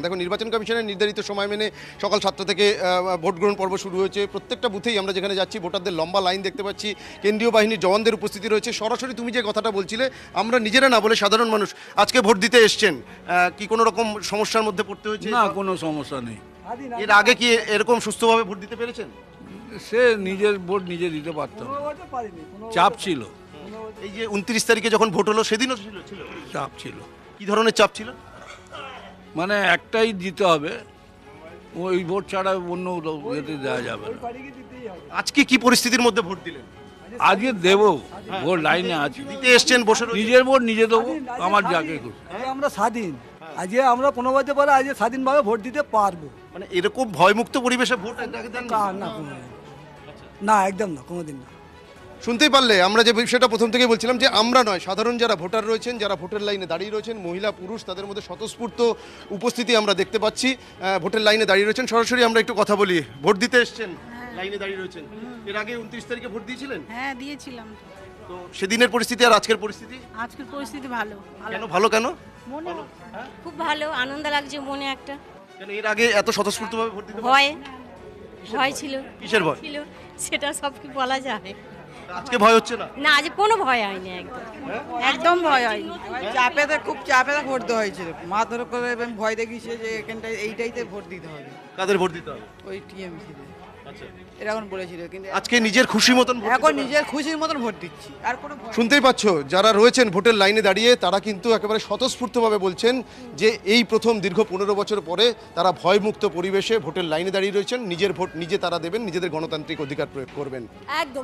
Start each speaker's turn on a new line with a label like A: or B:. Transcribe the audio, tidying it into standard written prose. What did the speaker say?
A: দেখো নির্বাচন কমিশনের নির্ধারিত সময় মেনে সকাল 7টা থেকে ভোট গ্রহণ পর্ব শুরু হয়েছে। প্রত্যেকটা বুথেই আমরা যেখানে যাচ্ছি ভোটারদের লম্বা লাইন দেখতে পাচ্ছি, কেন্দ্রীয় বাহিনীর জওয়ানদের উপস্থিতি রয়েছে। সরাসরি তুমি যে কথাটা বলছিলে, আমরা নিজেরা না বলে সাধারণ মানুষ আজকে ভোট দিতে এসছেন, কি কোনো রকম সমস্যার মধ্যে পড়তে হয়েছে?
B: না, কোনো সমস্যা নেই।
A: এর আগে কি এরকম সুস্থভাবে ভোট দিতে পেরেছেন?
B: সে নিজের ভোট নিজে দিতে পারতাম, চাপ ছিল।
A: এই যে 29 তারিখে যখন ভোট হলো সেদিনও ছিল
B: চাপ ছিল,
A: কি ধরনের চাপ ছিল?
B: মানে একটাই দিতে হবে, ওই ভোট ছাড়া অন্য ইয়েতে দেওয়া যাবে না।
A: আজকে কি পরিস্থিতির মধ্যে ভোট দিলেন?
B: আজকে দেবো, ভোট লাইনে আছি,
A: দিতে এসছেন, বসে রয়েছেন।
B: নিজের ভোট নিজে দেবো, আমার যাকে খুশি।
C: আমরা স্বাধীন, আজকে আমরা 15 বছর পরে আজকে স্বাধীনভাবে ভোট দিতে পারবো।
A: মানে এরকম ভয়মুক্ত পরিবেশে ভোট দেন?
C: না কোনোদিন না, একদম না, কোনোদিন না।
A: শুনতেই পারলে আমরা যে বিষয়টা প্রথম থেকেই বলছিলাম যে আমরা নয়, সাধারণ যারা ভোটার রয়েছেন, যারা ভোটের লাইনে দাঁড়িয়ে রয়েছেন, মহিলা পুরুষ, তাদের মধ্যে স্বতঃস্ফূর্ত উপস্থিতি আমরা দেখতে পাচ্ছি। ভোটের লাইনে দাঁড়িয়ে রয়েছেন। সরাসরি আমরা একটু কথা বলি। ভোট দিতে এসছেন, লাইনে দাঁড়িয়ে রয়েছেন। এর আগে 29 তারিখে ভোট দিয়েছিলেন?
D: হ্যাঁ দিয়েছিলাম।
A: তো সেদিনের পরিস্থিতি আর আজকের পরিস্থিতি
D: আজকের পরিস্থিতি ভালো
A: কেন ভালো কেন?
D: মনে
E: খুব ভালো আনন্দ লাগছে মনে একটা।
A: কেন এর আগে এত স্বতঃস্ফূর্তভাবে ভোট দিতে
E: ভয় ভয় ছিল,
A: কিসের ভয়?
E: ছিল সেটা সব কি বলা যায়
A: আজকে ভয় হচ্ছে না?
E: না, আজ কোনো ভয় হয়নি, একদম
D: একদম ভয় হয়নি।
F: খুব চাপেতে ভোট দেওয়া হয়েছিল, মারধর করে এবং ভয় দেখিয়েছে যে এখানটায় এইটাইতে ভোট দিতে হবে,
A: কাদের ভোট দিতে হবে?
F: ওই টিএমসি
A: আচ্ছা,
F: এরকম বলেছিল। কিন্তু
A: আজকে নিজের খুশি মতন ভোট
F: এখন
A: দিতে
F: নিজের খুশির মতন ভোট দিচ্ছি, আর কোনো ভয়
A: শুনতেই পাচ্ছ যারা রয়েছেন ভোটের লাইনে দাঁড়িয়ে, তারা কিন্তু একেবারে স্বতঃস্ফূর্তভাবে বলছেন যে এই প্রথম দীর্ঘ 15 বছর পরে তারা ভয়মুক্ত পরিবেশে ভোটের লাইনে দাঁড়িয়ে রয়েছেন। নিজের ভোট নিজে তারা দেবেন, নিজেদের গণতান্ত্রিক অধিকার প্রয়োগ করবেন।
E: একদম